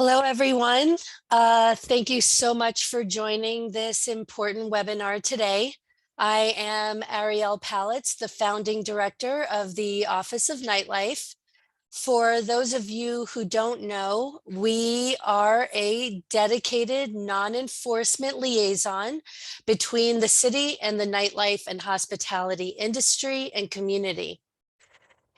Hello, everyone. Thank you so much for joining this important webinar today. I am Ariel Palitz, the founding director of the Office of Nightlife. For those of you who don't know, we are a dedicated non-enforcement liaison between the city and the nightlife and hospitality industry and community.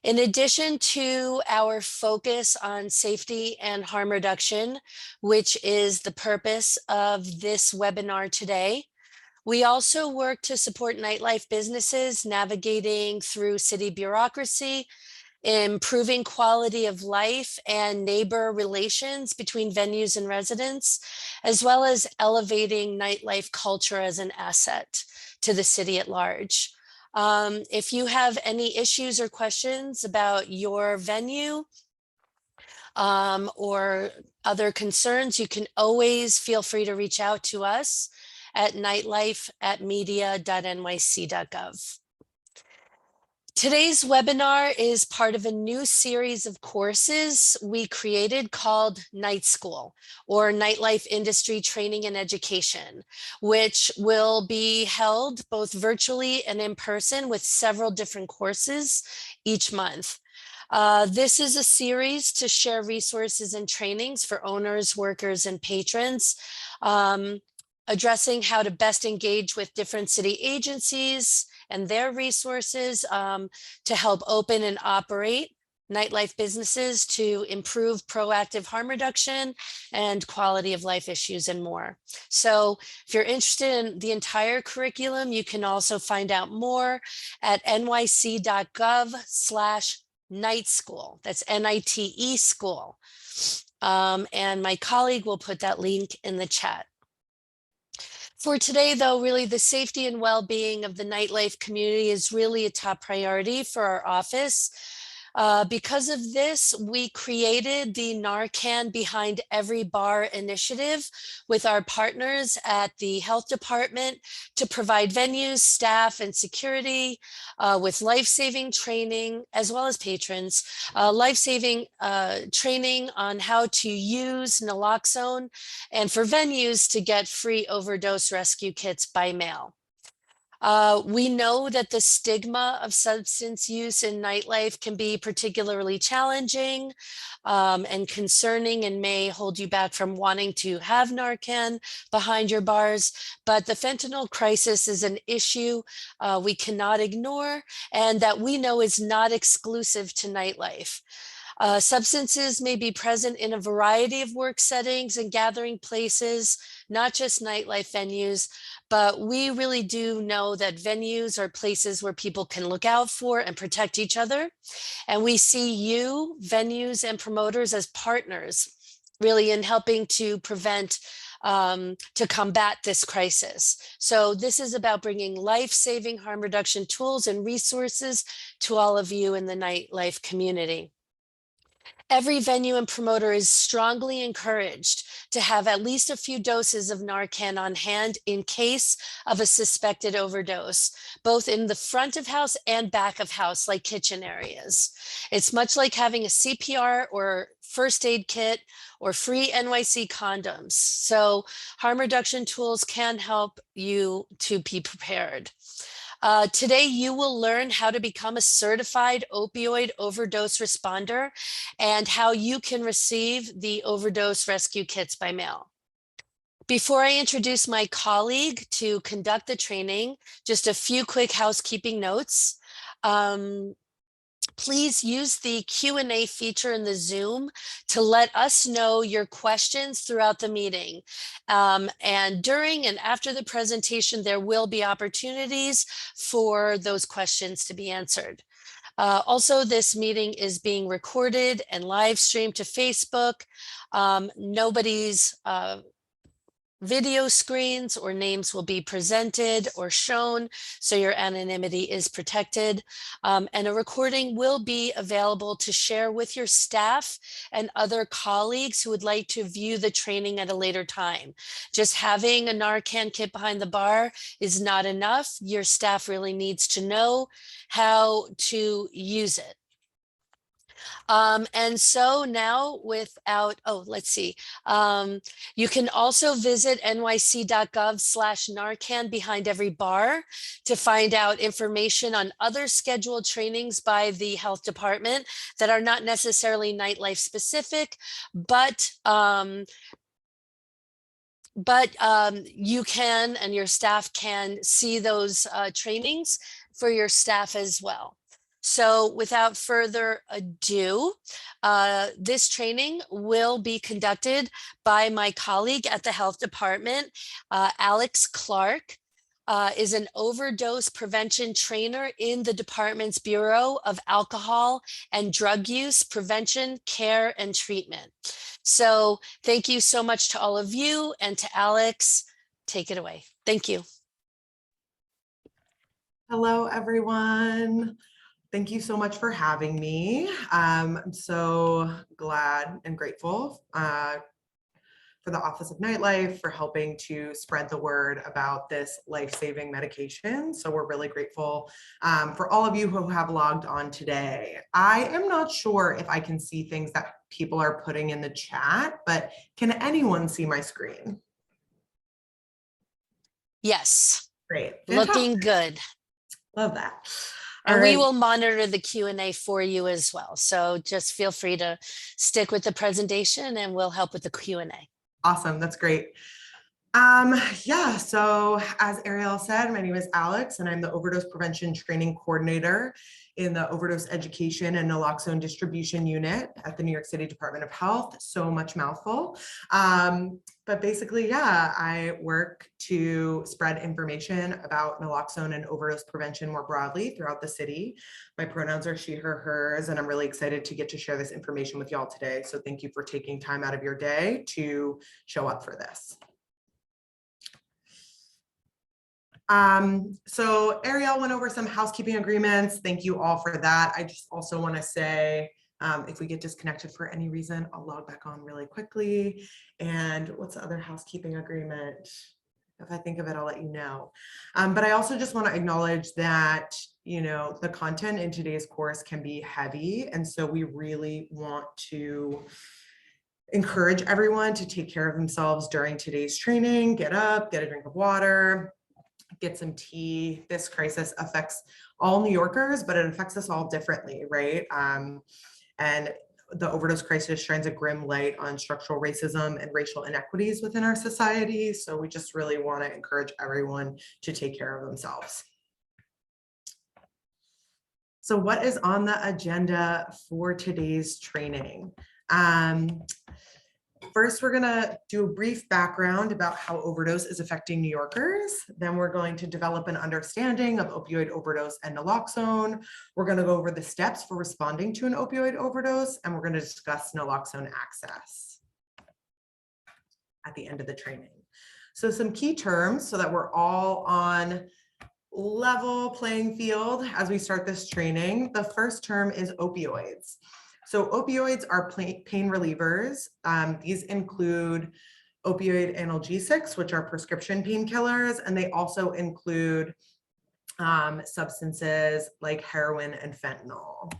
In addition to our focus on safety and harm reduction, which is the purpose of this webinar today, we also work to support nightlife businesses navigating through city bureaucracy, improving quality of life and neighbor relations between venues and residents, as well as elevating nightlife culture as an asset to the city at large. If you have any issues or questions about your venue or other concerns, you can always feel free to reach out to us at nightlife@media.nyc.gov. Today's webinar is part of a new series of courses we created called Night School, or Nightlife Industry Training and Education, which will be held both virtually and in person with several different courses each month. This is a series to share resources and trainings for owners, workers, and patrons, addressing how to best engage with different city agencies and their resources to help open and operate nightlife businesses to improve proactive harm reduction and quality of life issues and more. So if you're interested in the entire curriculum, you can also find out more at nyc.gov/NITE school. That's NITE school. And my colleague will put that link in the chat. For today, though, really the safety and well-being of the nightlife community is really a top priority for our office. Because of this, we created the NARCAN Behind Every Bar initiative with our partners at the Health Department to provide venues, staff, and security with life-saving training, as well as patrons, life-saving training on how to use Naloxone, and for venues to get free overdose rescue kits by mail. We know that the stigma of substance use in nightlife can be particularly challenging and concerning and may hold you back from wanting to have Narcan behind your bars. But the fentanyl crisis is an issue we cannot ignore and that we know is not exclusive to nightlife. Substances may be present in a variety of work settings and gathering places, not just nightlife venues, but we really do know that venues are places where people can look out for and protect each other. And we see you, venues and promoters, as partners, really in helping to prevent to combat this crisis. So this is about bringing life-saving harm reduction tools and resources to all of you in the nightlife community. Every venue and promoter is strongly encouraged to have at least a few doses of Narcan on hand in case of a suspected overdose, both in the front of house and back of house, like kitchen areas. It's much like having a CPR or first aid kit or free NYC condoms. So harm reduction tools can help you to be prepared. Today, you will learn how to become a certified opioid overdose responder and how you can receive the overdose rescue kits by mail. Before I introduce my colleague to conduct the training, just a few quick housekeeping notes. Please use the Q&A feature in the Zoom to let us know your questions throughout the meeting. And during and after the presentation, there will be opportunities for those questions to be answered. Also, this meeting is being recorded and live streamed to Facebook. Nobody's video screens or names will be presented or shown, so your anonymity is protected. And a recording will be available to share with your staff and other colleagues who would like to view the training at a later time. Just having a Narcan kit behind the bar is not enough. Your staff really needs to know how to use it. And so now without, oh, let's see. You can also visit nyc.gov/narcanbehindeverybar to find out information on other scheduled trainings by the health department that are not necessarily nightlife specific, but you can and your staff can see those trainings for your staff as well. So without further ado, this training will be conducted by my colleague at the health department. Alex Clark is an overdose prevention trainer in the department's Bureau of Alcohol and Drug Use Prevention, Care, and Treatment. So thank you so much to all of you, and to Alex. Take it away. Thank you. Hello, everyone. Thank you so much for having me. I'm so glad and grateful for the Office of Nightlife for helping to spread the word about this life-saving medication. So we're really grateful for all of you who have logged on today. I am not sure if I can see things that people are putting in the chat, but can anyone see my screen? Yes. Great. Looking good. Love that. And we will monitor the Q&A for you as well. So just feel free to stick with the presentation and we'll help with the Q&A. Awesome. That's great. Yeah, so as Ariel said, my name is Alex and I'm the Overdose Prevention Training Coordinator in the Overdose Education and Naloxone Distribution Unit at the New York City Department of Health. So much mouthful. But basically, yeah, I work to spread information about naloxone and overdose prevention more broadly throughout the city. My pronouns are she, her, hers, and I'm really excited to get to share this information with y'all today. So thank you for taking time out of your day to show up for this. So Ariel went over some housekeeping agreements. Thank you all for that. I just also want to say, if we get disconnected for any reason, I'll log back on really quickly. And what's the other housekeeping agreement? If I think of it, I'll let you know. But I also just want to acknowledge that, you know, the content in today's course can be heavy. And so we really want to encourage everyone to take care of themselves during today's training. Get up, get a drink of water, get some tea. This crisis affects all New Yorkers, but it affects us all differently, right? And the overdose crisis shines a grim light on structural racism and racial inequities within our society. So we just really want to encourage everyone to take care of themselves. So what is on the agenda for today's training? First, we're going to do a brief background about how overdose is affecting New Yorkers. Then we're going to develop an understanding of opioid overdose and naloxone. We're going to go over the steps for responding to an opioid overdose, and we're going to discuss naloxone access at the end of the training. So some key terms so that we're all on level playing field as we start this training. The first term is opioids. So opioids are pain relievers. These include opioid analgesics, which are prescription painkillers, and they also include substances like heroin and fentanyl.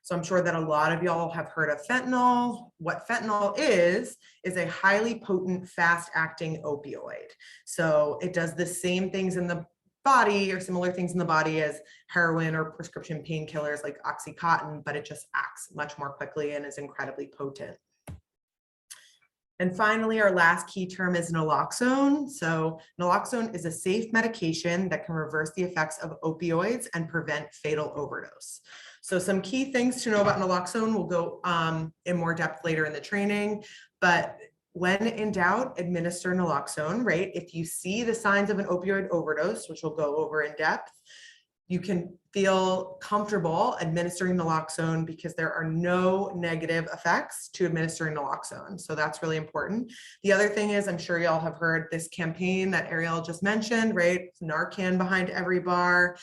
So I'm sure that a lot of y'all have heard of fentanyl. What fentanyl is a highly potent, fast-acting opioid. So it does the same things in the body or similar things in the body as heroin or prescription painkillers like Oxycontin, but it just acts much more quickly and is incredibly potent. And finally, our last key term is naloxone. So naloxone is a safe medication that can reverse the effects of opioids and prevent fatal overdose. So some key things to know about naloxone, we'll go in more depth later in the training, but when in doubt, administer naloxone, right? If you see the signs of an opioid overdose, which we'll go over in depth, you can feel comfortable administering naloxone because there are no negative effects to administering naloxone. So that's really important. The other thing is, I'm sure y'all have heard this campaign that Ariel just mentioned, right? NARCAN behind every bar.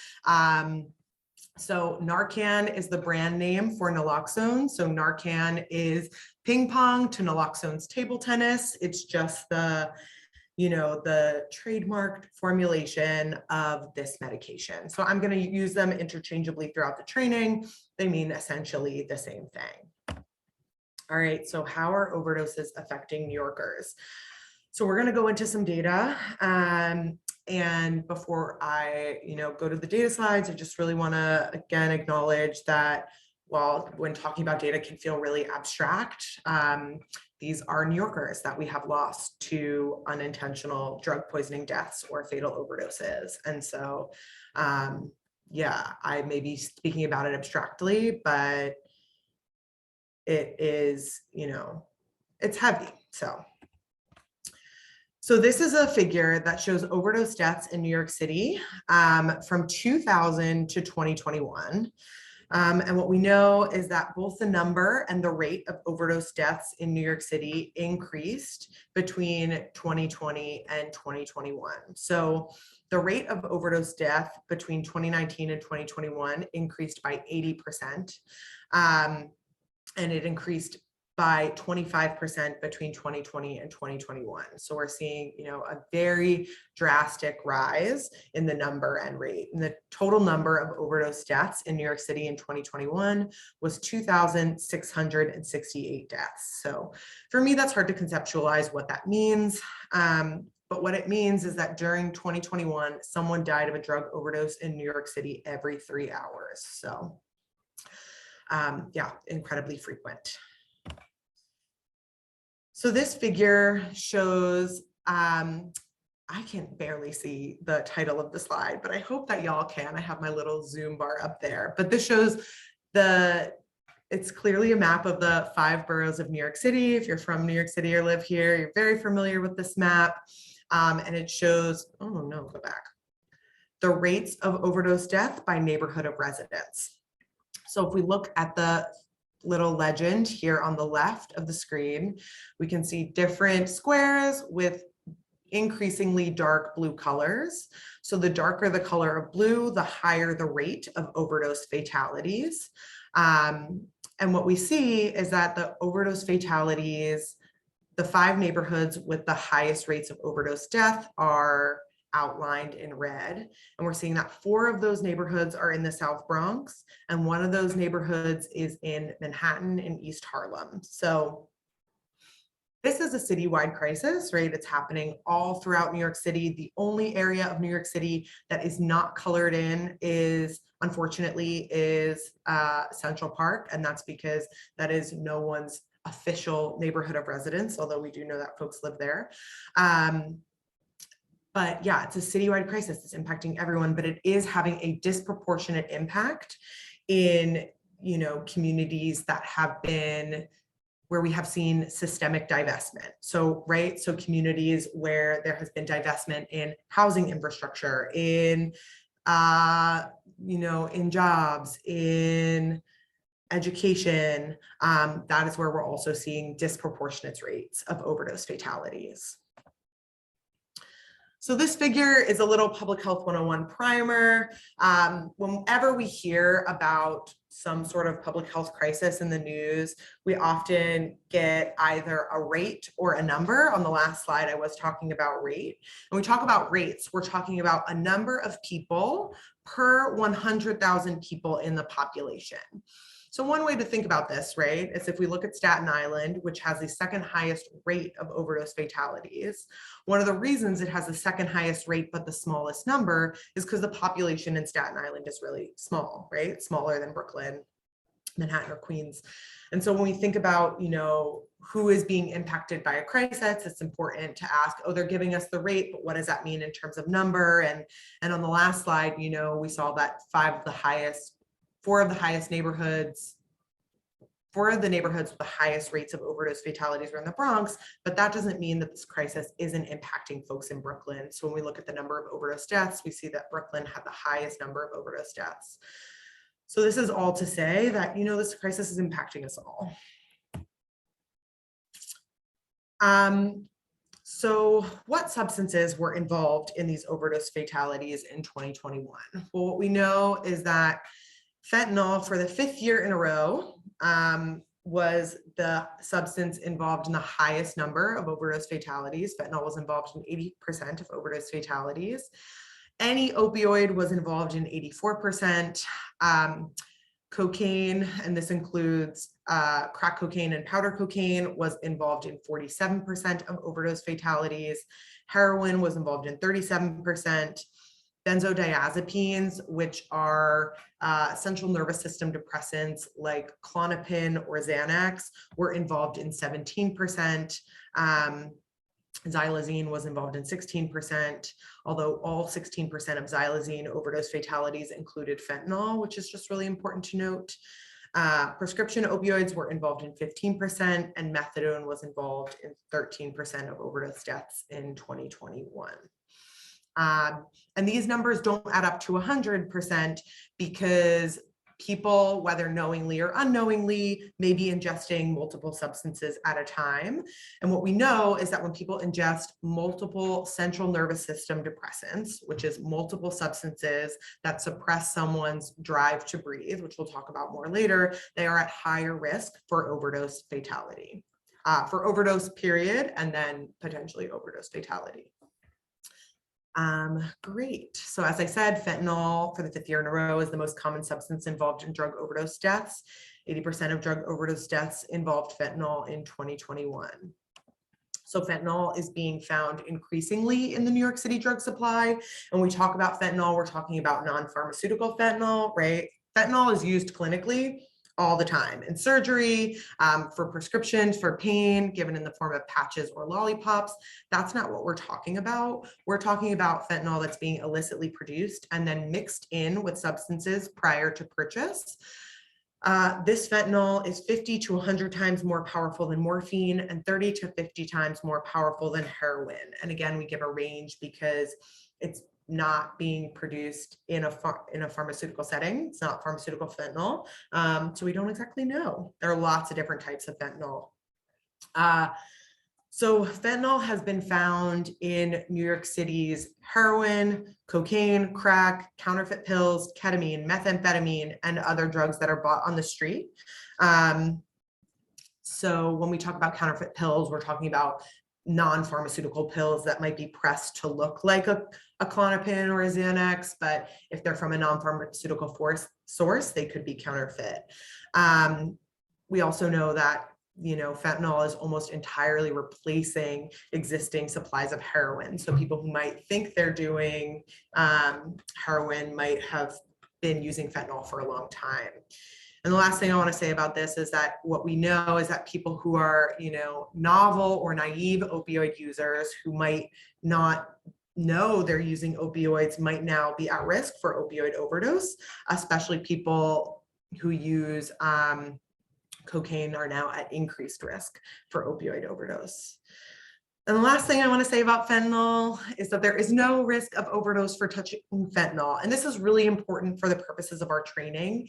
So NARCAN is the brand name for naloxone. So NARCAN is ping pong to naloxone's table tennis. It's just the the trademarked formulation of this medication. So I'm going to use them interchangeably throughout the training. They mean essentially the same thing. All right, so how are overdoses affecting New Yorkers? So we're going to go into some data. And before I, go to the data slides, I just really want to, again, acknowledge that while when talking about data can feel really abstract, these are New Yorkers that we have lost to unintentional drug poisoning deaths or fatal overdoses. And so, yeah, I may be speaking about it abstractly, but it is, it's heavy. So this is a figure that shows overdose deaths in New York City from 2000 to 2021. And what we know is that both the number and the rate of overdose deaths in New York City increased between 2020 and 2021. So the rate of overdose death between 2019 and 2021 increased by 80%. And it increased by 25% between 2020 and 2021. So we're seeing, a very drastic rise in the number and rate. And the total number of overdose deaths in New York City in 2021 was 2,668 deaths. So for me, that's hard to conceptualize what that means. But what it means is that during 2021, someone died of a drug overdose in New York City every 3 hours. So yeah, incredibly frequent. So this figure shows, I can barely see the title of the slide, but I hope that y'all can. I have my little Zoom bar up there, but this shows it's clearly a map of the 5 boroughs of New York City. If you're from New York City or live here, you're very familiar with this map. And it shows, oh no, go back. The rates of overdose death by neighborhood of residence. So if we look at the little legend here on the left of the screen, we can see different squares with increasingly dark blue colors. So the darker the color of blue, the higher the rate of overdose fatalities. And what we see is that the overdose fatalities, the 5 neighborhoods with the highest rates of overdose death are outlined in red. And we're seeing that 4 of those neighborhoods are in the South Bronx, and 1 of those neighborhoods is in Manhattan and East Harlem. So this is a citywide crisis, right? It's happening all throughout New York City. The only area of New York City that is not colored in unfortunately, Central Park. And that's because that is no one's official neighborhood of residence, although we do know that folks live there. But yeah, it's a citywide crisis. It's impacting everyone, but it is having a disproportionate impact in, communities that have been where we have seen systemic divestment. So, right, so communities where there has been divestment in housing infrastructure, in, in jobs, in education, that is where we're also seeing disproportionate rates of overdose fatalities. So this figure is a little Public Health 101 primer. Whenever we hear about some sort of public health crisis in the news, we often get either a rate or a number. On the last slide, I was talking about rate. When we talk about rates, we're talking about a number of people per 100,000 people in the population. So one way to think about this, right, is if we look at Staten Island, which has the 2nd highest rate of overdose fatalities. One of the reasons it has the 2nd highest rate, but the smallest number, is because the population in Staten Island is really small, right? Smaller than Brooklyn, Manhattan, or Queens. And so when we think about, who is being impacted by a crisis, it's important to ask, oh, they're giving us the rate, but what does that mean in terms of number? And on the last slide, we saw that 4 of the highest neighborhoods, 4 of the neighborhoods with the highest rates of overdose fatalities were in the Bronx, but that doesn't mean that this crisis isn't impacting folks in Brooklyn. So when we look at the number of overdose deaths, we see that Brooklyn had the highest number of overdose deaths. So this is all to say that, this crisis is impacting us all. So what substances were involved in these overdose fatalities in 2021? Well, what we know is that fentanyl, for the 5th year in a row, was the substance involved in the highest number of overdose fatalities. Fentanyl was involved in 80% of overdose fatalities. Any opioid was involved in 84%. Cocaine, and this includes crack cocaine and powder cocaine, was involved in 47% of overdose fatalities. Heroin was involved in 37%. Benzodiazepines, which are central nervous system depressants like Klonopin or Xanax, were involved in 17%. Xylazine was involved in 16%, although all 16% of xylazine overdose fatalities included fentanyl, which is just really important to note. Prescription opioids were involved in 15%, and methadone was involved in 13% of overdose deaths in 2021. And these numbers don't add up to 100% because people, whether knowingly or unknowingly, may be ingesting multiple substances at a time. And what we know is that when people ingest multiple central nervous system depressants, which is multiple substances that suppress someone's drive to breathe, which we'll talk about more later, they are at higher risk for overdose fatality, for overdose period, and then potentially overdose fatality. Great. So as I said, fentanyl for the 5th year in a row is the most common substance involved in drug overdose deaths. 80% of drug overdose deaths involved fentanyl in 2021. So fentanyl is being found increasingly in the New York City drug supply. When we talk about fentanyl, we're talking about non-pharmaceutical fentanyl, right? Fentanyl is used clinically all the time in surgery, for prescriptions, for pain, given in the form of patches or lollipops. That's not what we're talking about. We're talking about fentanyl that's being illicitly produced and then mixed in with substances prior to purchase. This fentanyl is 50 to 100 times more powerful than morphine and 30 to 50 times more powerful than heroin. And again, we give a range because it's not being produced in a pharmaceutical setting. It's not pharmaceutical fentanyl. So we don't exactly know. There are lots of different types of fentanyl. So fentanyl has been found in New York City's heroin, cocaine, crack, counterfeit pills, ketamine, methamphetamine, and other drugs that are bought on the street. So when we talk about counterfeit pills, we're talking about non-pharmaceutical pills that might be pressed to look like a Klonopin or a Xanax, but if they're from a non-pharmaceutical source, they could be counterfeit. We also know that, you know, fentanyl is almost entirely replacing existing supplies of heroin. So people who might think they're doing heroin might have been using fentanyl for a long time. And the last thing I want to say about this is that what we know is that people who are, you know, novel or naive opioid users who might not know they're using opioids might now be at risk for opioid overdose, especially people who use cocaine are now at increased risk for opioid overdose. And the last thing I want to say about fentanyl is that there is no risk of overdose for touching fentanyl. And this is really important for the purposes of our training,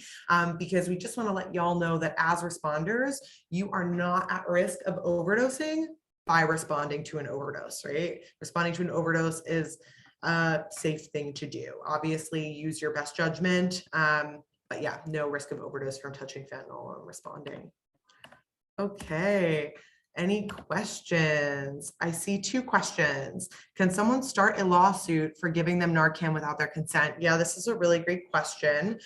because we just want to let y'all know that as responders, you are not at risk of overdosing by responding to an overdose, right? Responding to an overdose is a safe thing to do. Obviously, use your best judgment, but yeah, no risk of overdose from touching fentanyl or responding. Okay. Any questions? I see 2 questions. Can someone start a lawsuit for giving them Narcan without their consent? Yeah, this is a really great question.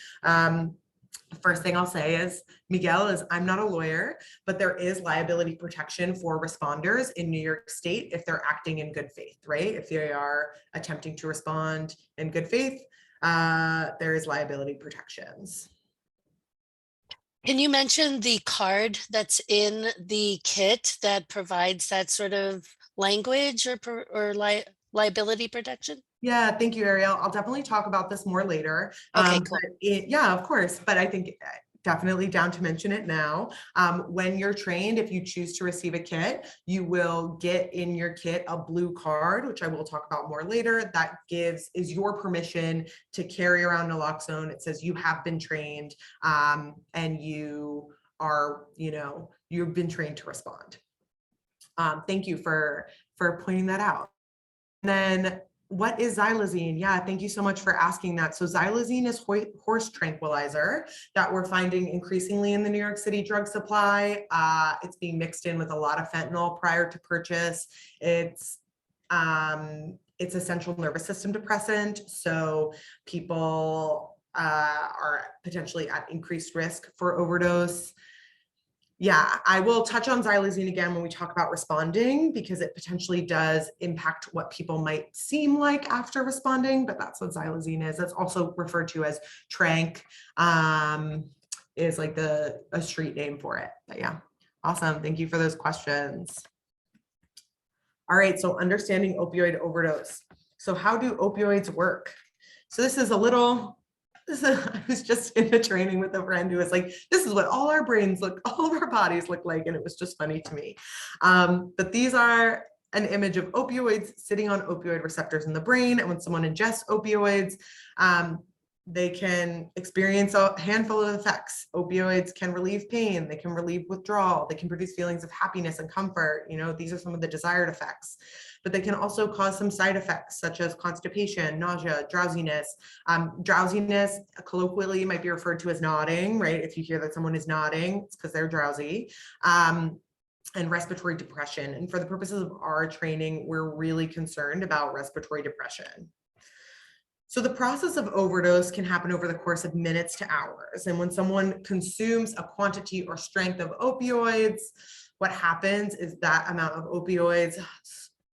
First thing I'll say is, Miguel, is I'm not a lawyer, but there is liability protection for responders in New York State if they're acting in good faith, right? If they are attempting to respond in good faith, there is liability protections. Can you mention the card that's in the kit that provides that sort of language or liability protection? Yeah, thank you, Ariel. I'll definitely talk about this more later. Okay, cool. Yeah, of course. But I think definitely down to mention it now. When you're trained, if you choose to receive a kit, you will get in your kit a blue card, which I will talk about more later. That is your permission to carry around naloxone. It says you have been trained, and you are, you know, you've been trained to respond. Thank you for pointing that out. And then What is xylazine? Yeah, thank you so much for asking that. So xylazine is horse tranquilizer that we're finding increasingly in the New York City drug supply. It's being mixed in with a lot of fentanyl prior to purchase. It's a central nervous system depressant, so people are potentially at increased risk for overdose. Yeah, I will touch on xylazine again when we talk about responding, because it potentially does impact what people might seem like after responding, but that's what xylazine is. That's also referred to as tranq, is like a street name for it. But yeah, awesome. Thank you for those questions. All right, so understanding opioid overdose. So how do opioids work? So this is a little, I was just in a training with a friend who was like, this is what all our brains look, all of our bodies look like. And it was just funny to me. But these are an image of opioids sitting on opioid receptors in the brain. And when someone ingests opioids, they can experience a handful of effects. Opioids can relieve pain, they can relieve withdrawal, they can produce feelings of happiness and comfort. You know, these are some of the desired effects, but they can also cause some side effects such as constipation, nausea, drowsiness. Drowsiness colloquially might be referred to as nodding, right? If you hear that someone is nodding, it's because they're drowsy. And respiratory depression. And for the purposes of our training, we're really concerned about respiratory depression. So the process of overdose can happen over the course of minutes to hours. And when someone consumes a quantity or strength of opioids, what happens is that amount of opioids,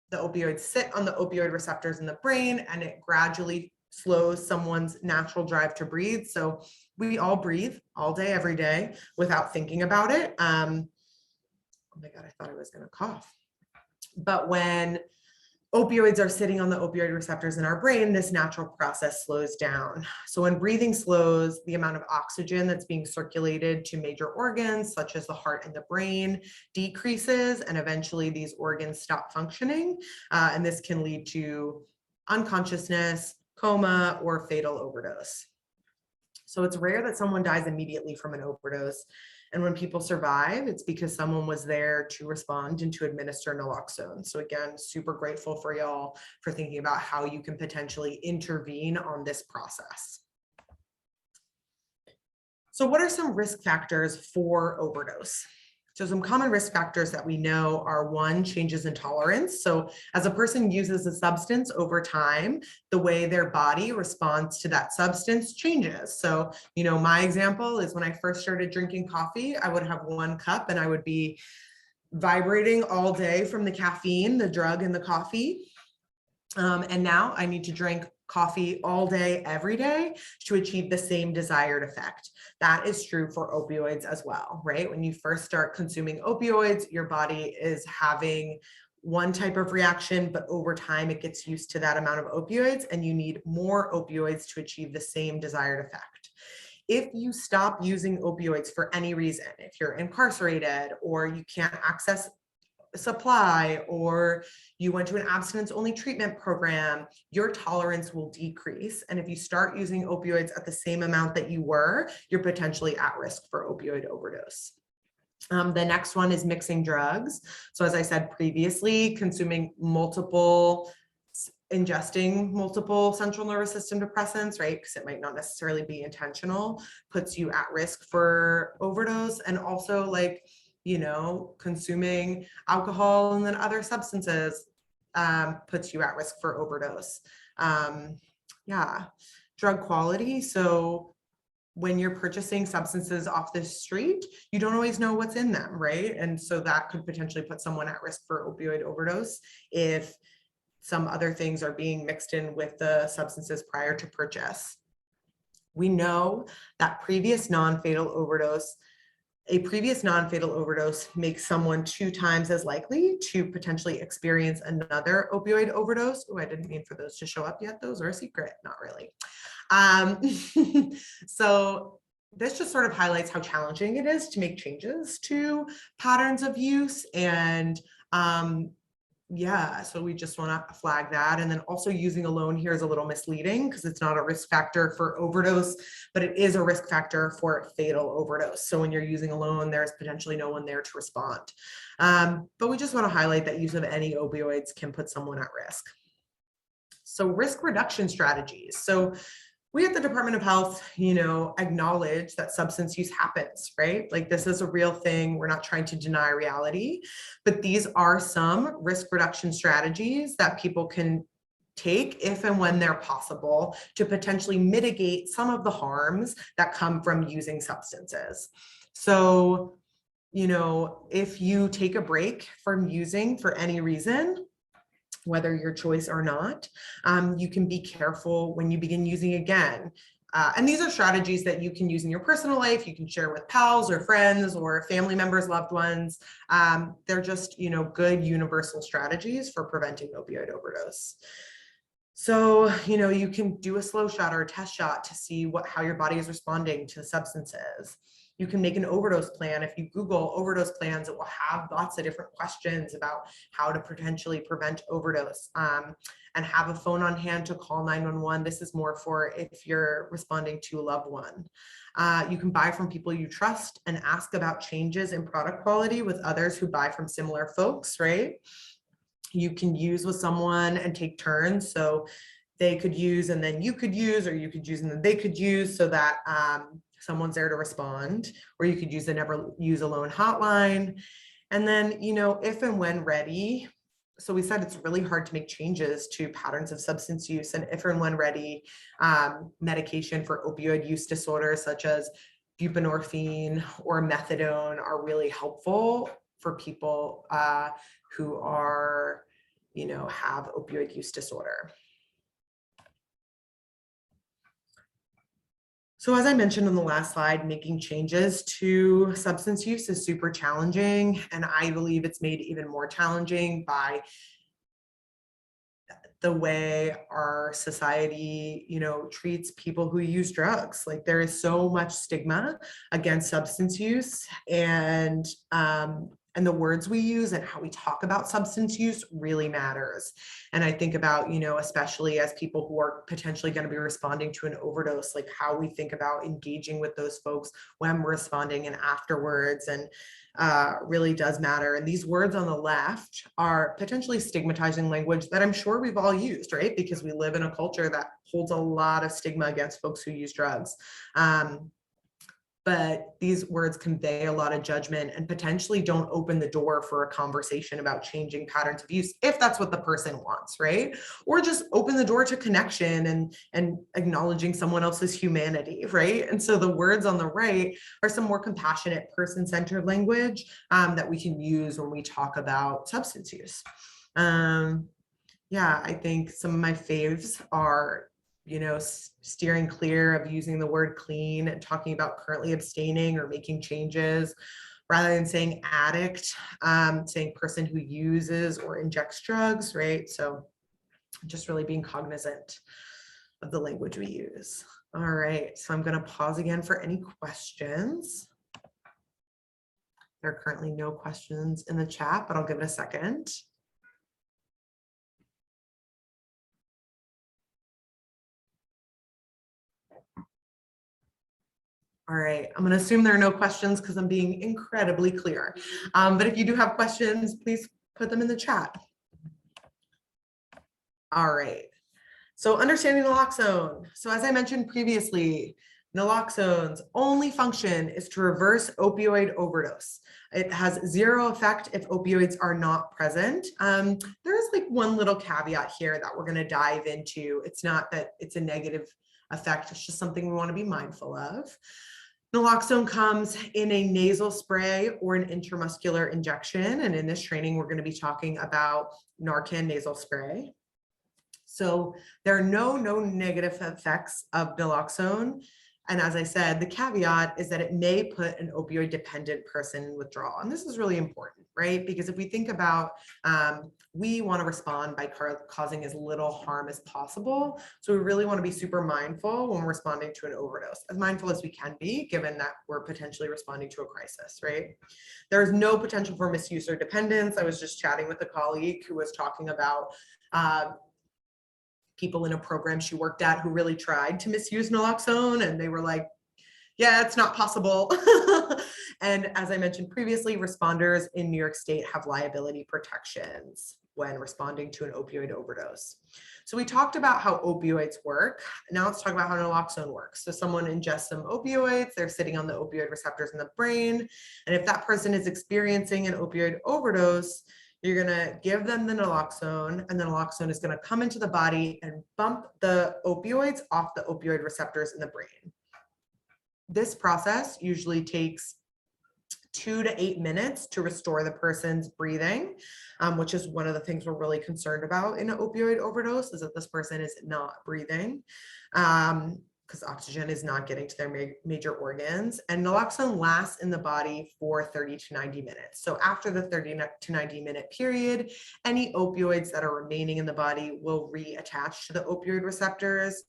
the opioids sit on the opioid receptors in the brain, and it gradually slows someone's natural drive to breathe. So we all breathe all day, every day without thinking about it. Oh my God, I thought I was gonna cough. But when opioids are sitting on the opioid receptors in our brain, this natural process slows down. So when breathing slows, the amount of oxygen that's being circulated to major organs, such as the heart and the brain, decreases, and eventually these organs stop functioning. And this can lead to unconsciousness, coma, or fatal overdose. So it's rare that someone dies immediately from an overdose. And when people survive, it's because someone was there to respond and to administer naloxone. So again, super grateful for y'all for thinking about how you can potentially intervene on this process. So what are some risk factors for overdose? So some common risk factors that we know are: one, changes in tolerance. So as a person uses a substance over time, the way their body responds to that substance changes. So, you know, my example is when I first started drinking coffee, I would have 1 cup and I would be vibrating all day from the caffeine, the drug in the coffee. And now I need to drink coffee all day, every day to achieve the same desired effect. That is true for opioids as well, right? When you first start consuming opioids, your body is having one type of reaction, but over time it gets used to that amount of opioids and you need more opioids to achieve the same desired effect. If you stop using opioids for any reason, if you're incarcerated or you can't access supply, or you went to an abstinence only treatment program, your tolerance will decrease. And if you start using opioids at the same amount that you were, you're potentially at risk for opioid overdose. The next one is mixing drugs. So as I said previously, ingesting multiple central nervous system depressants, right? Because it might not necessarily be intentional, puts you at risk for overdose. And also, like, you know, consuming alcohol and then other substances puts you at risk for overdose. Yeah, drug quality. So when you're purchasing substances off the street, you don't always know what's in them, right? And so that could potentially put someone at risk for opioid overdose if some other things are being mixed in with the substances prior to purchase. We know that a previous non-fatal overdose makes someone 2 times as likely to potentially experience another opioid overdose. Oh, I didn't mean for those to show up yet. Those are a secret, not really. So this just sort of highlights how challenging it is to make changes to patterns of use. And yeah, so we just want to flag that. And then also using alone here is a little misleading because it's not a risk factor for overdose, but it is a risk factor for fatal overdose. So when you're using alone, there's potentially no one there to respond. But we just want to highlight that use of any opioids can put someone at risk. So risk reduction strategies. So we at the Department of Health, acknowledge that substance use happens, right? Like this is a real thing. We're not trying to deny reality, but these are some risk reduction strategies that people can take if and when they're possible to potentially mitigate some of the harms that come from using substances. So, if you take a break from using for any reason, whether your choice or not, you can be careful when you begin using again. And these are strategies that you can use in your personal life. You can share with pals or friends or family members, loved ones. They're just, good universal strategies for preventing opioid overdose. So, you can do a slow shot or a test shot to see how your body is responding to the substances. You can make an overdose plan. If you Google overdose plans, it will have lots of different questions about how to potentially prevent overdose, and have a phone on hand to call 911. This is more for if you're responding to a loved one. You can buy from people you trust and ask about changes in product quality with others who buy from similar folks, right? You can use with someone and take turns. So they could use and then you could use, or you could use and then they could use, so that someone's there to respond. Or you could use the never use alone hotline. And then, if and when ready. So we said it's really hard to make changes to patterns of substance use, and if and when ready, medication for opioid use disorders such as buprenorphine or methadone are really helpful for people who are, have opioid use disorder. So as I mentioned on the last slide, making changes to substance use is super challenging. And I believe it's made even more challenging by the way our society, treats people who use drugs. Like there is so much stigma against substance use, and the words we use and how we talk about substance use really matters. And I think about, especially as people who are potentially going to be responding to an overdose, like how we think about engaging with those folks when we're responding and afterwards, and really does matter. And these words on the left are potentially stigmatizing language that I'm sure we've all used, right? Because we live in a culture that holds a lot of stigma against folks who use drugs. But these words convey a lot of judgment and potentially don't open the door for a conversation about changing patterns of use, if that's what the person wants, right? Or just open the door to connection and acknowledging someone else's humanity, right? And so the words on the right are some more compassionate, person-centered language that we can use when we talk about substance use. Yeah, I think some of my faves are, steering clear of using the word clean and talking about currently abstaining or making changes, rather than saying addict, saying person who uses or injects drugs, right? So just really being cognizant of the language we use. All right, so I'm going to pause again for any questions. There are currently no questions in the chat, but I'll give it a second. All right, I'm going to assume there are no questions because I'm being incredibly clear. But if you do have questions, please put them in the chat. All right, so understanding naloxone. So as I mentioned previously, naloxone's only function is to reverse opioid overdose. It has zero effect if opioids are not present. There is like one little caveat here that we're going to dive into. It's not that it's a negative effect, it's just something we want to be mindful of. Naloxone comes in a nasal spray or an intramuscular injection. And in this training, we're going to be talking about NARCAN nasal spray. So there are no negative effects of naloxone. And as I said, the caveat is that it may put an opioid dependent person in withdrawal. And this is really important, right? Because if we think about, we want to respond by causing as little harm as possible. So we really want to be super mindful when we're responding to an overdose, as mindful as we can be, given that we're potentially responding to a crisis, right? There's no potential for misuse or dependence. I was just chatting with a colleague who was talking about people in a program she worked at who really tried to misuse naloxone, and they were like, yeah, it's not possible. And as I mentioned previously, responders in New York State have liability protections. when responding to an opioid overdose. So we talked about how opioids work. Now let's talk about how naloxone works. So someone ingests some opioids, they're sitting on the opioid receptors in the brain. And if that person is experiencing an opioid overdose, you're gonna give them the naloxone, and the naloxone is gonna come into the body and bump the opioids off the opioid receptors in the brain. This process usually takes 2 to 8 minutes to restore the person's breathing, which is one of the things we're really concerned about in an opioid overdose, is that this person is not breathing because oxygen is not getting to their major organs. And naloxone lasts in the body for 30 to 90 minutes. So after the 30 to 90 minute period, any opioids that are remaining in the body will reattach to the opioid receptors.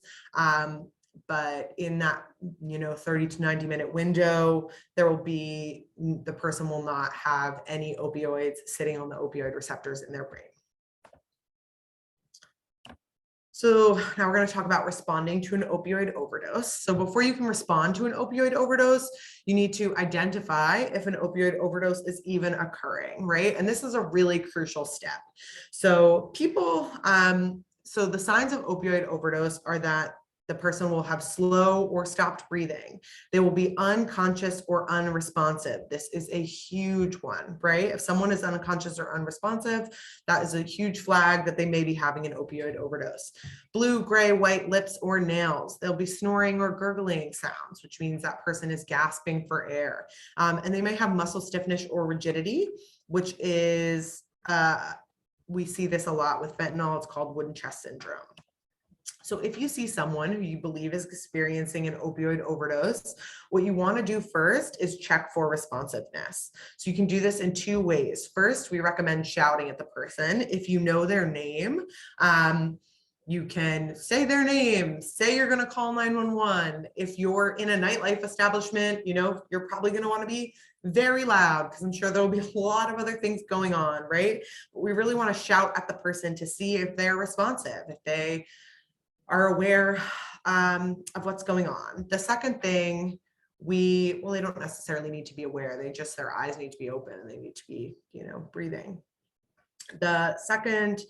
But in that 30 to 90 minute window, the person will not have any opioids sitting on the opioid receptors in their brain. So now we're going to talk about responding to an opioid overdose. So before you can respond to an opioid overdose, you need to identify if an opioid overdose is even occurring, right? And this is a really crucial step. So so the signs of opioid overdose are that the person will have slow or stopped breathing. They will be unconscious or unresponsive. This is a huge one, right? If someone is unconscious or unresponsive, that is a huge flag that they may be having an opioid overdose. Blue, gray, white lips or nails. They'll be snoring or gurgling sounds, which means that person is gasping for air. And they may have muscle stiffness or rigidity, which is, we see this a lot with fentanyl. It's called wooden chest syndrome. So if you see someone who you believe is experiencing an opioid overdose, what you want to do first is check for responsiveness. So you can do this in 2 ways. First, we recommend shouting at the person. If you know their name, you can say their name, say you're going to call 911. If you're in a nightlife establishment, you're probably going to want to be very loud because I'm sure there'll be a lot of other things going on, right? But we really want to shout at the person to see if they're responsive, if they are aware of what's going on. The second thing, they don't necessarily need to be aware. Their eyes need to be open and they need to be, breathing. The second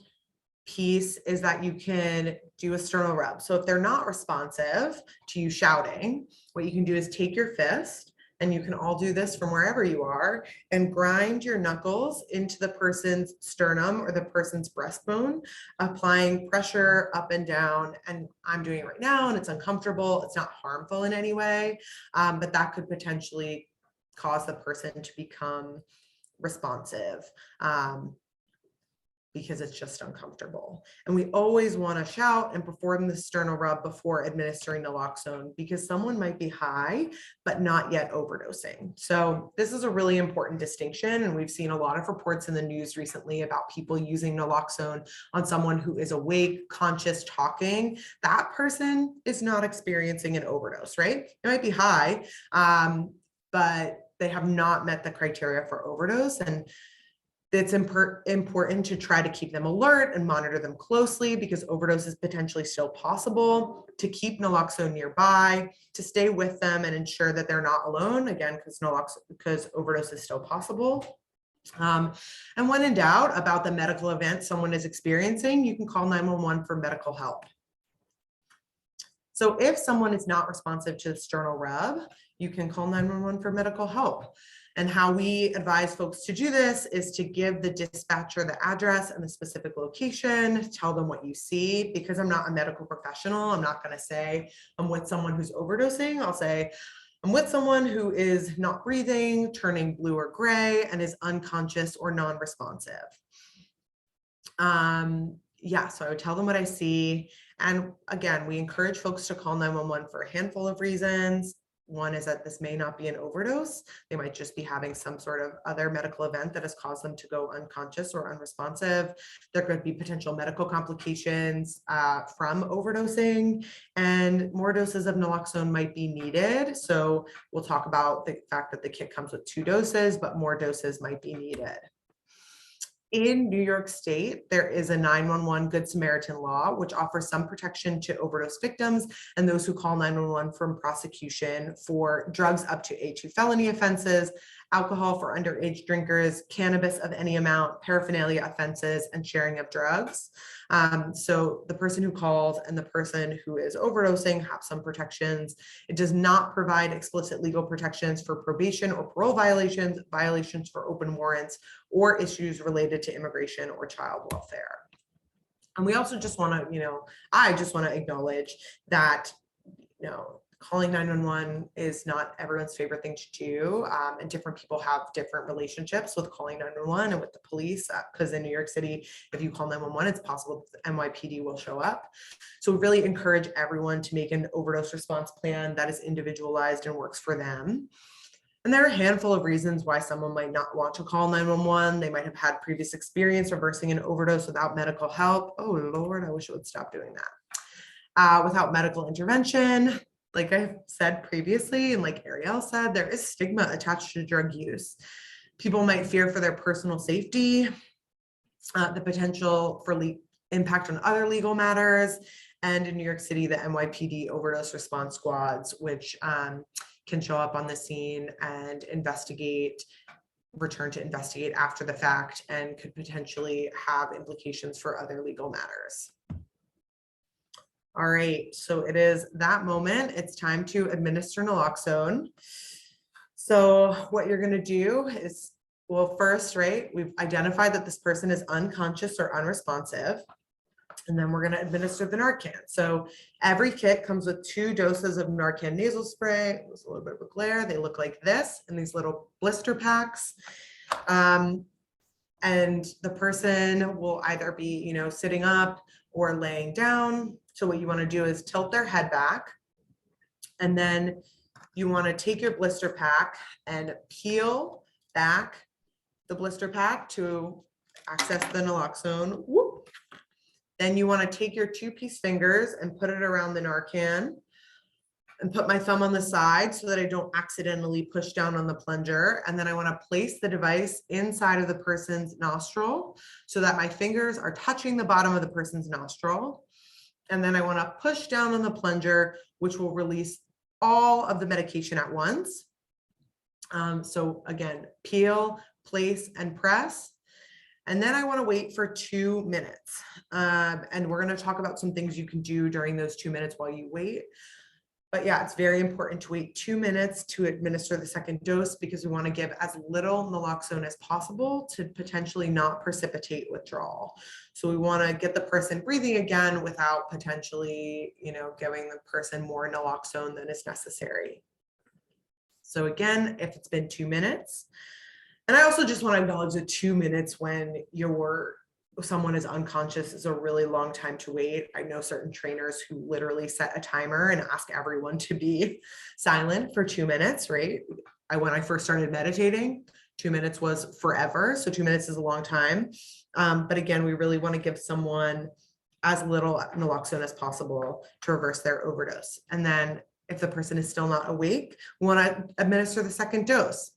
piece is that you can do a sternal rub. So if they're not responsive to you shouting, what you can do is take your fist, and you can all do this from wherever you are, and grind your knuckles into the person's sternum or the person's breastbone, applying pressure up and down. And I'm doing it right now and it's uncomfortable. It's not harmful in any way, but that could potentially cause the person to become responsive. Because it's just uncomfortable. And we always want to shout and perform the sternal rub before administering naloxone, because someone might be high, but not yet overdosing. So this is a really important distinction. And we've seen a lot of reports in the news recently about people using naloxone on someone who is awake, conscious, talking. That person is not experiencing an overdose, right? They might be high, but they have not met the criteria for overdose. And it's important to try to keep them alert and monitor them closely, because overdose is potentially still possible, to keep naloxone nearby, to stay with them and ensure that they're not alone, again, because overdose is still possible. And when in doubt about the medical event someone is experiencing, you can call 911 for medical help. So if someone is not responsive to the sternal rub, you can call 911 for medical help. And how we advise folks to do this is to give the dispatcher the address and the specific location, tell them what you see. Because I'm not a medical professional, I'm not going to say I'm with someone who's overdosing. I'll say I'm with someone who is not breathing, turning blue or gray, and is unconscious or non-responsive. So I would tell them what I see. And again, we encourage folks to call 911 for a handful of reasons. One is that this may not be an overdose. They might just be having some sort of other medical event that has caused them to go unconscious or unresponsive. There could be potential medical complications from overdosing, and more doses of naloxone might be needed. So we'll talk about the fact that the kit comes with 2 doses, but more doses might be needed. In New York State, there is a 911 Good Samaritan law, which offers some protection to overdose victims and those who call 911 from prosecution for drugs up to A2 felony offenses, alcohol for underage drinkers, cannabis of any amount, paraphernalia offenses, and sharing of drugs. So the person who calls and the person who is overdosing have some protections. It does not provide explicit legal protections for probation or parole violations, violations for open warrants, or issues related to immigration or child welfare. And we also just want to, I just want to acknowledge that, calling 911 is not everyone's favorite thing to do. And different people have different relationships with calling 911 and with the police, because in New York City, if you call 911, it's possible that the NYPD will show up. So we really encourage everyone to make an overdose response plan that is individualized and works for them. And there are a handful of reasons why someone might not want to call 911. They might have had previous experience reversing an overdose without medical help. Oh Lord, I wish it would stop doing that. Without medical intervention, like I said previously, and like Ariel said, there is stigma attached to drug use. People might fear for their personal safety, the potential for impact on other legal matters, and in New York City, the NYPD overdose response squads, which can show up on the scene and return to investigate after the fact, and could potentially have implications for other legal matters. All right, so it is that moment. It's time to administer naloxone. So what you're gonna do is, well, first, right, we've identified that this person is unconscious or unresponsive, and then we're gonna administer the NARCAN. So every kit comes with 2 doses of NARCAN nasal spray. There's a little bit of a glare. They look like this in these little blister packs. And the person will either be, sitting up or laying down. So what you want to do is tilt their head back, and then you want to take your blister pack and peel back the blister pack to access the naloxone. Whoop. Then you want to take your 2-piece fingers and put it around the NARCAN, and put my thumb on the side so that I don't accidentally push down on the plunger. And then I want to place the device inside of the person's nostril so that my fingers are touching the bottom of the person's nostril. And then I want to push down on the plunger, which will release all of the medication at once. So again, peel, place, and press. And then I want to wait for 2 minutes. And we're going to talk about some things you can do during those 2 minutes while you wait. But yeah, it's very important to wait 2 minutes to administer the second dose, because we want to give as little naloxone as possible to potentially not precipitate withdrawal. So we want to get the person breathing again without potentially, giving the person more naloxone than is necessary. So again, if it's been 2 minutes, and I also just want to acknowledge that 2 minutes when someone is unconscious is a really long time to wait. I know certain trainers who literally set a timer and ask everyone to be silent for 2 minutes, right? When I first started meditating, 2 minutes was forever. So 2 minutes is a long time. But again, we really want to give someone as little naloxone as possible to reverse their overdose. And then if the person is still not awake, we want to administer the second dose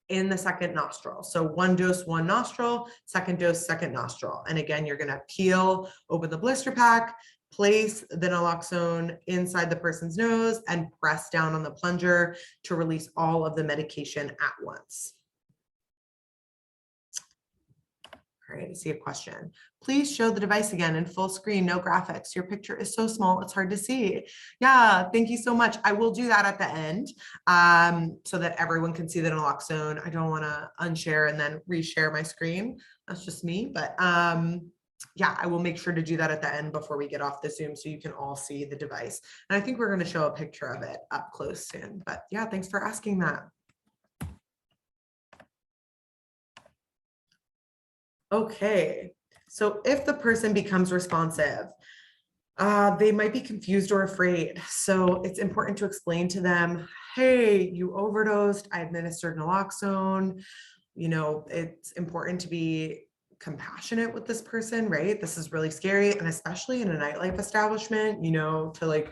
in the second nostril. So 1 dose, 1 nostril, second dose, second nostril. And again, you're going to peel open the blister pack, place the naloxone inside the person's nose, and press down on the plunger to release all of the medication at once. All right, I see a question. Please show the device again in full screen, no graphics. Your picture is so small, it's hard to see. Yeah, thank you so much. I will do that at the end so that everyone can see the naloxone. I don't want to unshare and then reshare my screen. That's just me, but yeah, I will make sure to do that at the end before we get off the Zoom so you can all see the device. And I think we're going to show a picture of it up close soon, but yeah, thanks for asking that. Okay, so if the person becomes responsive, they might be confused or afraid. So it's important to explain to them, hey, you overdosed, I administered naloxone. It's important to be compassionate with this person, right? This is really scary. And especially in a nightlife establishment, to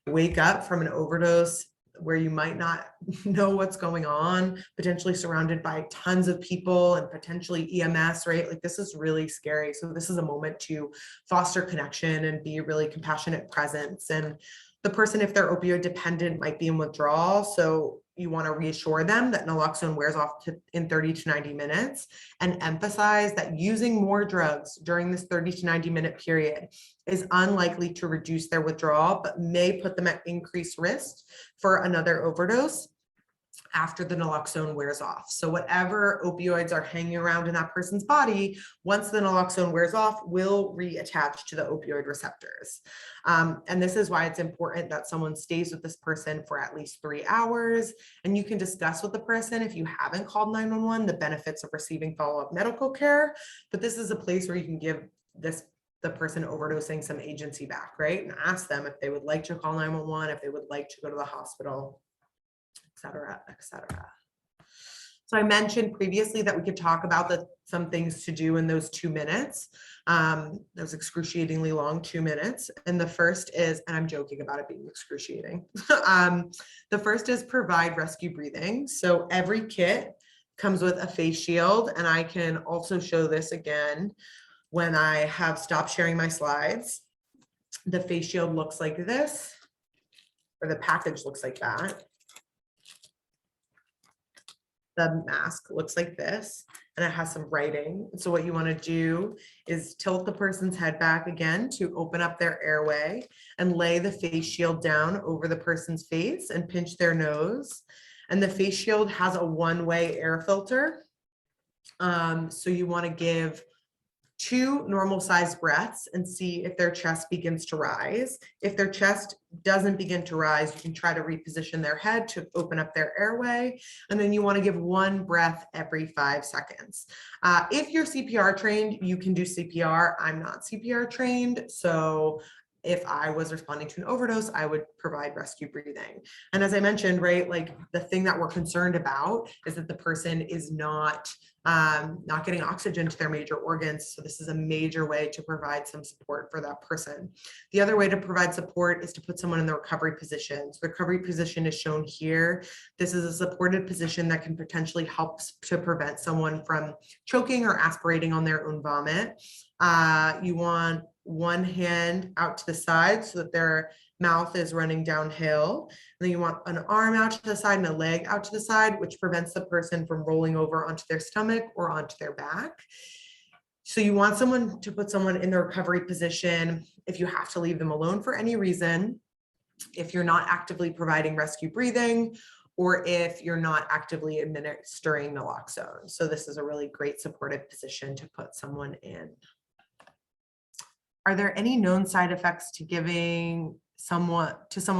wake up from an overdose where you might not know what's going on, potentially surrounded by tons of people and potentially EMS, right? This is really scary. So this is a moment to foster connection and be a really compassionate presence. And the person, if they're opioid dependent, might be in withdrawal. So, you want to reassure them that naloxone wears off in 30 to 90 minutes, and emphasize that using more drugs during this 30 to 90 minute period is unlikely to reduce their withdrawal, but may put them at increased risk for another overdose after the naloxone wears off. So whatever opioids are hanging around in that person's body, once the naloxone wears off, will reattach to the opioid receptors. And this is why it's important that someone stays with this person for at least 3 hours. And you can discuss with the person, if you haven't called 911, the benefits of receiving follow-up medical care. But this is a place where you can give the person overdosing some agency back, right? And ask them if they would like to call 911, if they would like to go to the hospital, et cetera, et cetera. So I mentioned previously that we could talk about some things to do in those 2 minutes. Those excruciatingly long 2 minutes. And the first is, and I'm joking about it being excruciating. The first is provide rescue breathing. So every kit comes with a face shield, and I can also show this again when I have stopped sharing my slides. The face shield looks like this, or the package looks like that. The mask looks like this, and it has some writing. So what you want to do is tilt the person's head back again to open up their airway, and lay the face shield down over the person's face and pinch their nose. And the face shield has a one-way air filter. So you want to give 2 normal sized breaths and see if their chest begins to rise. If their chest doesn't begin to rise, you can try to reposition their head to open up their airway. And then you want to give 1 breath every 5 seconds. If you're CPR trained, you can do CPR. I'm not CPR trained, so if I was responding to an overdose, I would provide rescue breathing. And as I mentioned, right, like the thing that we're concerned about is that the person is not getting oxygen to their major organs. So this is a major way to provide some support for that person. The other way to provide support is to put someone in the recovery position. So the recovery position is shown here. This is a supported position that can potentially help to prevent someone from choking or aspirating on their own vomit. You want one hand out to the side so that their mouth is running downhill. And then you want an arm out to the side and a leg out to the side, which prevents the person from rolling over onto their stomach or onto their back. So you want someone to put someone in the recovery position if you have to leave them alone for any reason, if you're not actively providing rescue breathing, or if you're not actively administering naloxone. So this is a really great supportive position to put someone in. Are there any known side effects to giving someone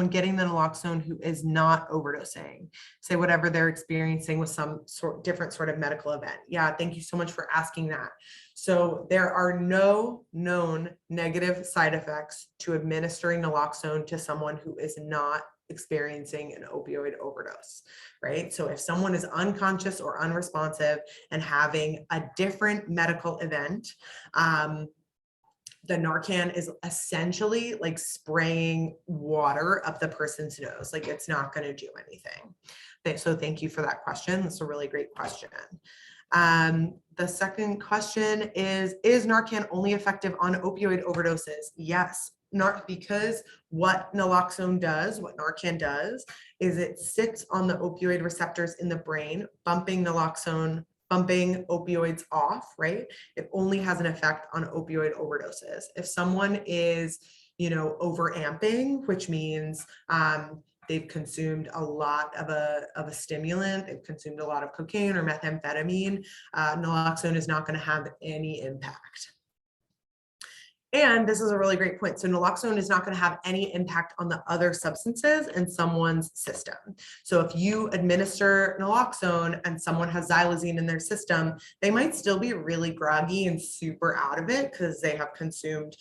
getting the naloxone who is not overdosing? Say whatever they're experiencing with some different sort of medical event. Yeah, thank you so much for asking that. So there are no known negative side effects to administering naloxone to someone who is not experiencing an opioid overdose, right? So if someone is unconscious or unresponsive and having a different medical event, the Narcan is essentially like spraying water up the person's nose. Like it's not going to do anything. So thank you for that question. That's a really great question. The second question is Narcan only effective on opioid overdoses? Yes. Not because what naloxone does, what Narcan does, is it sits on the opioid receptors in the brain, bumping opioids off, right? It only has an effect on opioid overdoses. If someone is, overamping, which means they've consumed a lot of a stimulant, they've consumed a lot of cocaine or methamphetamine, naloxone is not going to have any impact. And this is a really great point. So naloxone is not going to have any impact on the other substances in someone's system. So if you administer naloxone and someone has xylazine in their system, they might still be really groggy and super out of it because they have consumed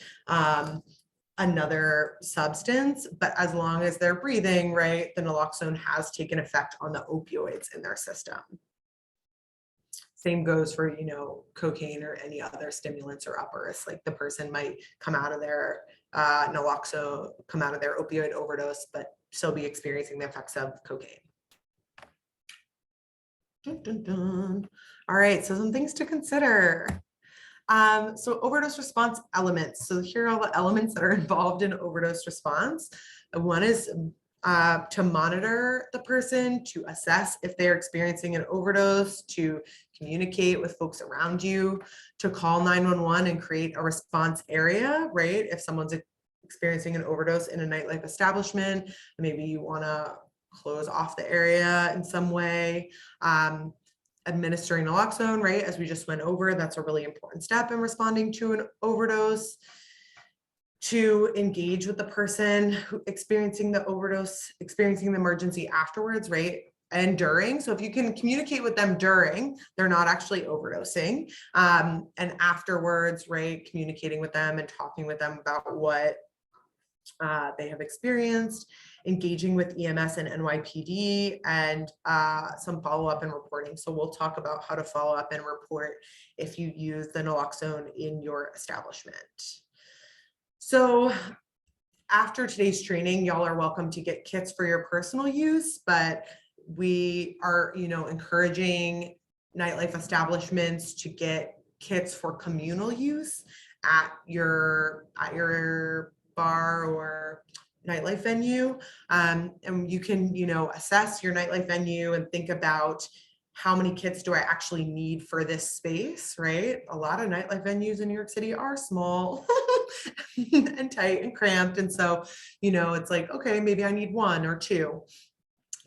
another substance. But as long as they're breathing, right, the naloxone has taken effect on the opioids in their system. Same goes for, cocaine or any other stimulants or uppers. Like the person might come out of their naloxone, come out of their opioid overdose, but still be experiencing the effects of cocaine. Dun, dun, dun. All right, so some things to consider. So overdose response elements. So here are all the elements that are involved in overdose response. One is to monitor the person, to assess if they're experiencing an overdose, to communicate with folks around you, to call 911 and create a response area, right? If someone's experiencing an overdose in a nightlife establishment, maybe you want to close off the area in some way. Administering naloxone, right? As we just went over, that's a really important step in responding to an overdose. To engage with the person who experiencing the overdose, experiencing the emergency afterwards, right? And during. So if you can communicate with them during, they're not actually overdosing. And afterwards, right? Communicating with them and talking with them about what they have experienced, engaging with EMS and NYPD, and some follow-up and reporting. So we'll talk about how to follow up and report if you use the naloxone in your establishment. So after today's training, y'all are welcome to get kits for your personal use, but we are, encouraging nightlife establishments to get kits for communal use at your bar or nightlife venue. And you can, assess your nightlife venue and think about how many kits do I actually need for this space, right? A lot of nightlife venues in New York City are small and tight and cramped. And so, it's like, okay, maybe I need one or two,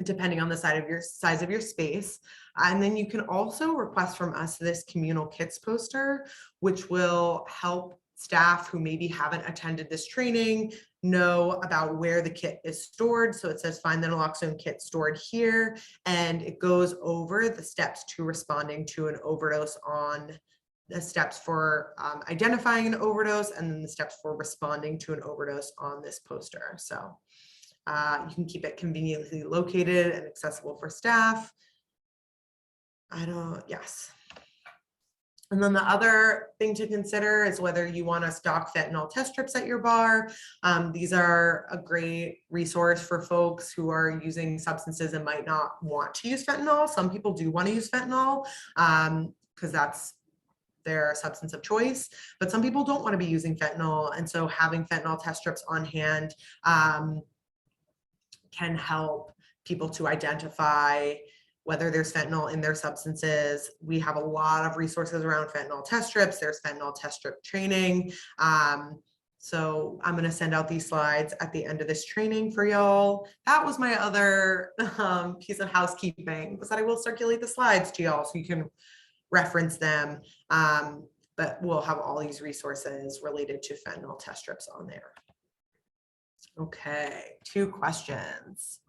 depending on the size of your space. And then you can also request from us this communal kits poster, which will help staff who maybe haven't attended this training know about where the kit is stored. So it says find the naloxone kit stored here, and it goes over the steps to responding to an overdose, on the steps for identifying an overdose, and then the steps for responding to an overdose on this poster. So you can keep it conveniently located and accessible for staff. Yes. And then the other thing to consider is whether you want to stock fentanyl test strips at your bar. These are a great resource for folks who are using substances and might not want to use fentanyl. Some people do want to use fentanyl because that's their substance of choice, but some people don't want to be using fentanyl. And so having fentanyl test strips on hand can help people to identify whether there's fentanyl in their substances. We have a lot of resources around fentanyl test strips. There's fentanyl test strip training. So I'm going to send out these slides at the end of this training for y'all. That was my other piece of housekeeping, was that I will circulate the slides to y'all so you can reference them. But we'll have all these resources related to fentanyl test strips on there. Okay, 2 questions.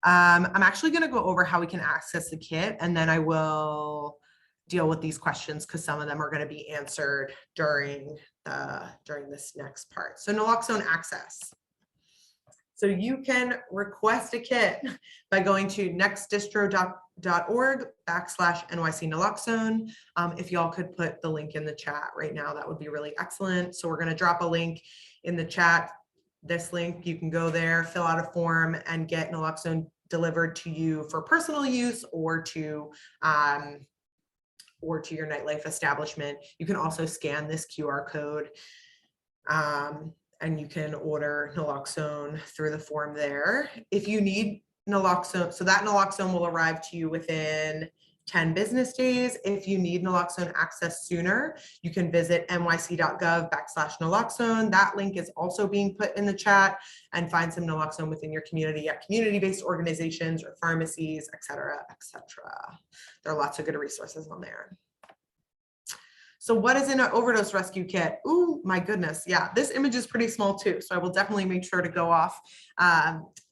I'm actually going to go over how we can access the kit, and then I will deal with these questions because some of them are going to be answered during this next part. So naloxone access. So you can request a kit by going to nextdistro.org/NYC Naloxone. If y'all could put the link in the chat right now, that would be really excellent. So we're going to drop a link in the chat. This link, you can go there, fill out a form, and get naloxone delivered to you for personal use or to your nightlife establishment. You can also scan this QR code and you can order naloxone through the form there. If you need naloxone, so that naloxone will arrive to you within 10 business days. If you need naloxone access sooner, you can visit nyc.gov/naloxone. That link is also being put in the chat, and find some naloxone within your community at community-based organizations or pharmacies, et cetera, et cetera. There are lots of good resources on there. So what is in an overdose rescue kit? Ooh, my goodness. Yeah, this image is pretty small too. So I will definitely make sure to go off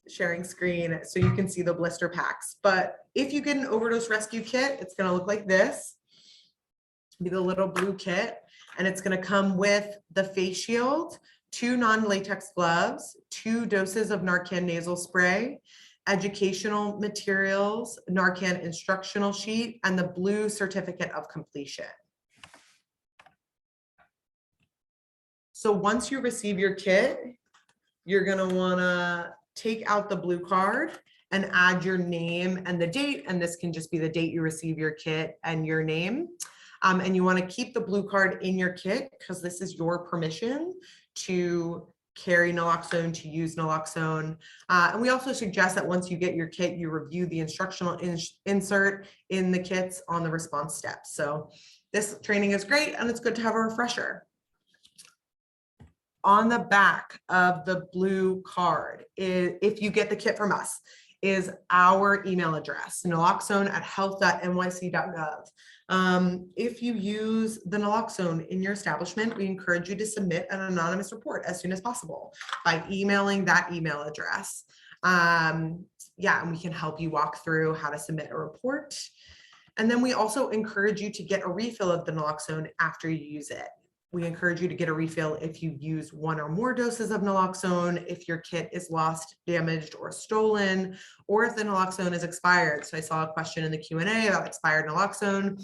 sharing screen so you can see the blister packs. But if you get an overdose rescue kit, it's going to look like this. Be the little blue kit, and it's going to come with the face shield, 2 non-latex gloves, 2 doses of NARCAN nasal spray, educational materials, NARCAN instructional sheet, and the blue certificate of completion. So once you receive your kit, you're going to want to take out the blue card and add your name and the date. And this can just be the date you receive your kit and your name. And you want to keep the blue card in your kit because this is your permission to carry naloxone, to use naloxone. And we also suggest that once you get your kit, you review the instructional insert in the kits on the response steps. So this training is great, and it's good to have a refresher. On the back of the blue card, if you get the kit from us, is our email address, naloxone@health.nyc.gov. If you use the naloxone in your establishment, we encourage you to submit an anonymous report as soon as possible by emailing that email address. Yeah, and we can help you walk through how to submit a report. And then we also encourage you to get a refill of the naloxone after you use it. We encourage you to get a refill if you use one or more doses of naloxone, if your kit is lost, damaged, or stolen, or if the naloxone is expired. So I saw a question in the Q&A about expired naloxone.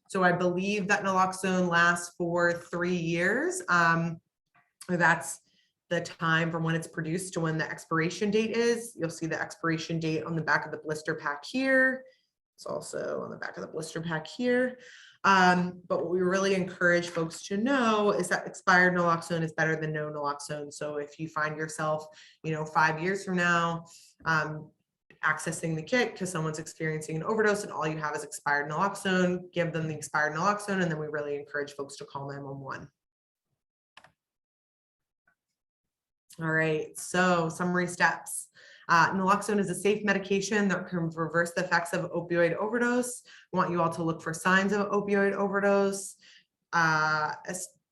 So I believe that naloxone lasts for 3 years. That's the time from when it's produced to when the expiration date is. You'll see the expiration date on the back of the blister pack here. It's also on the back of the blister pack here. But what we really encourage folks to know is that expired naloxone is better than no naloxone. So if you find yourself, 5 years from now, accessing the kit because someone's experiencing an overdose and all you have is expired naloxone, give them the expired naloxone, and then we really encourage folks to call 911. All right, so summary steps. Naloxone is a safe medication that can reverse the effects of opioid overdose. We want you all to look for signs of opioid overdose,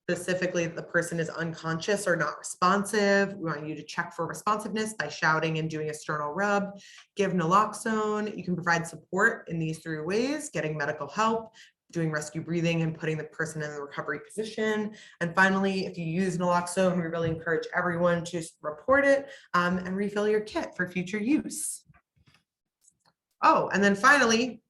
specifically if the person is unconscious or not responsive. We want you to check for responsiveness by shouting and doing a sternal rub. Give naloxone. You can provide support in these 3 ways: getting medical help, doing rescue breathing, and putting the person in the recovery position. And finally, if you use naloxone, we really encourage everyone to report it and refill your kit for future use. Oh, and then finally,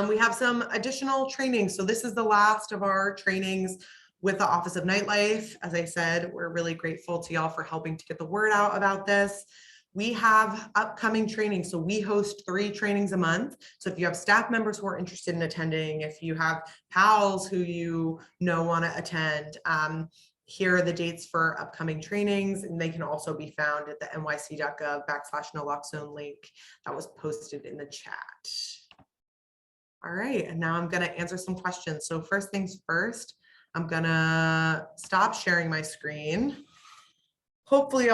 we have some additional training. So this is the last of our trainings with the Office of Nightlife. As I said, we're really grateful to y'all for helping to get the word out about this. We have upcoming training. So we host 3 trainings a month. So if you have staff members who are interested in attending, if you have pals who want to attend, here are the dates for upcoming trainings, and they can also be found at the nyc.gov/naloxone link that was posted in the chat. All right, and now I'm going to answer some questions. So first things first, I'm going to stop sharing my screen. Hopefully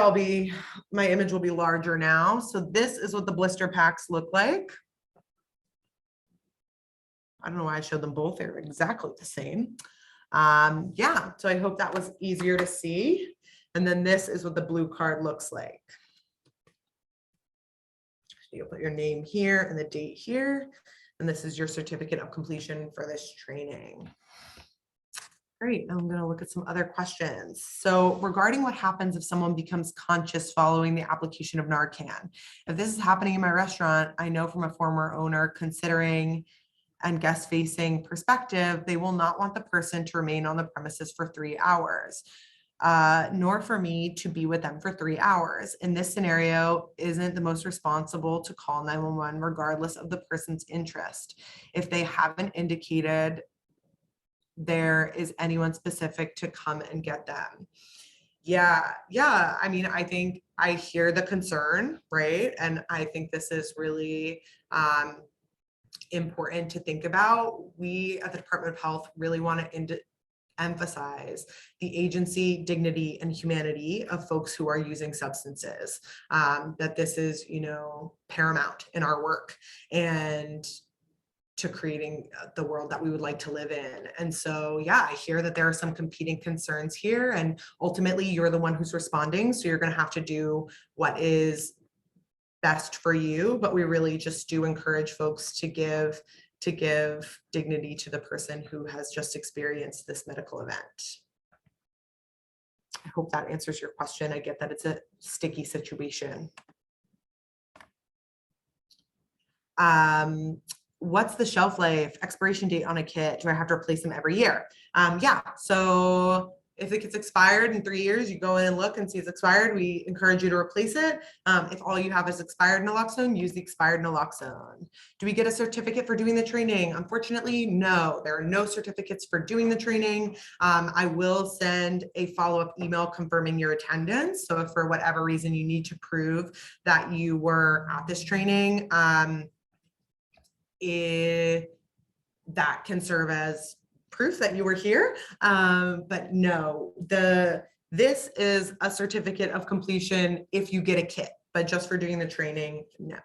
my image will be larger now. So this is what the blister packs look like. I don't know why I showed them both. They're exactly the same. Yeah, so I hope that was easier to see. And then this is what the blue card looks like. You'll put your name here and the date here. And this is your certificate of completion for this training. Great, now I'm going to look at some other questions. So regarding what happens if someone becomes conscious following the application of NARCAN. If this is happening in my restaurant, I know from a former owner considering and guest-facing perspective, they will not want the person to remain on the premises for 3 hours, nor for me to be with them for 3 hours. In this scenario, isn't the most responsible to call 911 regardless of the person's interest if they haven't indicated there is anyone specific to come and get them? Yeah. I mean, I think I hear the concern, right? And I think this is really important to think about. We at the Department of Health really want to emphasize the agency, dignity, and humanity of folks who are using substances, that this is, paramount in our work and to creating the world that we would like to live in. And so, yeah, I hear that there are some competing concerns here, and ultimately you're the one who's responding. So you're going to have to do what is best for you, but we really just do encourage folks to give dignity to the person who has just experienced this medical event. I hope that answers your question. I get that it's a sticky situation. What's the shelf life expiration date on a kit? Do I have to replace them every year? Yeah, so if it gets expired in 3 years, you go in and look and see it's expired. We encourage you to replace it. If all you have is expired naloxone, use the expired naloxone. Do we get a certificate for doing the training? Unfortunately, no, there are no certificates for doing the training. I will send a follow-up email confirming your attendance. So if for whatever reason you need to prove that you were at this training, that can serve as proof that you were here. But no, this is a certificate of completion if you get a kit, but just for doing the training, no.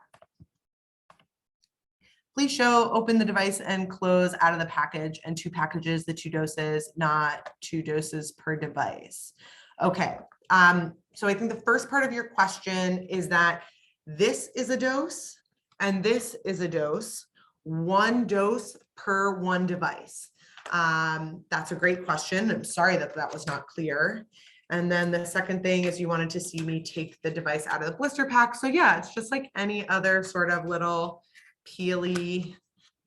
Please show, open the device and close out of the package and 2 packages, the 2 doses, not 2 doses per device. Okay, so I think the first part of your question is that this is a dose and this is a dose, 1 dose per 1 device. That's a great question. I'm sorry that that was not clear. And then the second thing is you wanted to see me take the device out of the blister pack. So yeah, it's just like any other sort of little peely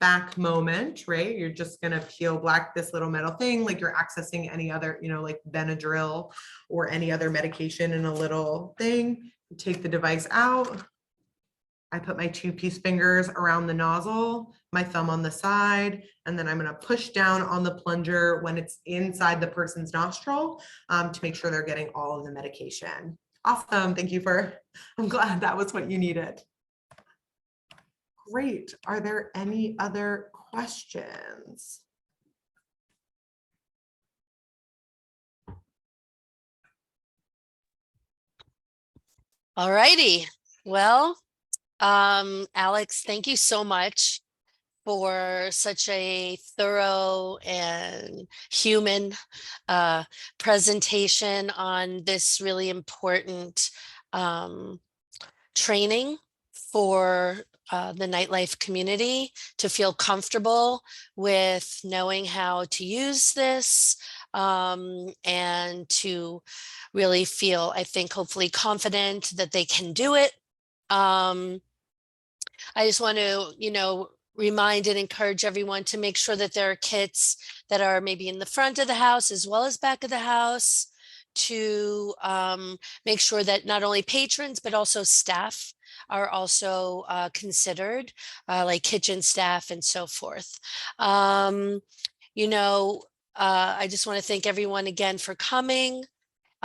back moment, right? You're just gonna peel back this little metal thing like you're accessing any other, you know, like Benadryl or any other medication in a little thing. You take the device out. I put my 2-piece fingers around the nozzle, my thumb on the side, and then I'm going to push down on the plunger when it's inside the person's nostril to make sure they're getting all of the medication. Awesome. Thank you I'm glad that was what you needed. Great. Are there any other questions? All righty. Well, Alex, thank you so much for such a thorough and human presentation on this really important training for the nightlife community to feel comfortable with knowing how to use this and to really feel, I think, hopefully confident that they can do it. I just want to, remind and encourage everyone to make sure that there are kits that are maybe in the front of the house as well as back of the house to make sure that not only patrons, but also staff are also considered, like kitchen staff and so forth. I just want to thank everyone again for coming.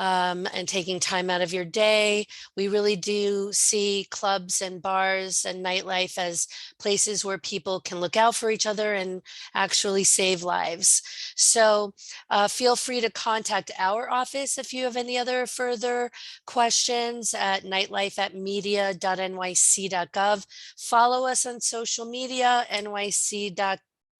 And taking time out of your day. We really do see clubs and bars and nightlife as places where people can look out for each other and actually save lives. So feel free to contact our office if you have any other further questions at nightlife@media.nyc.gov. Follow us on social media, NYC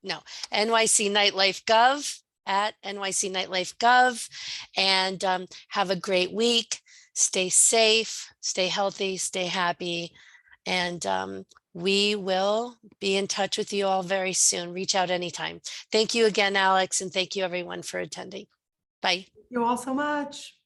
Nightlife Gov. at NYC Nightlife Gov, and have a great week. Stay safe, stay healthy, stay happy, and we will be in touch with you all very soon. Reach out anytime. Thank you again, Alex, and thank you everyone for attending. Bye. Thank you all so much.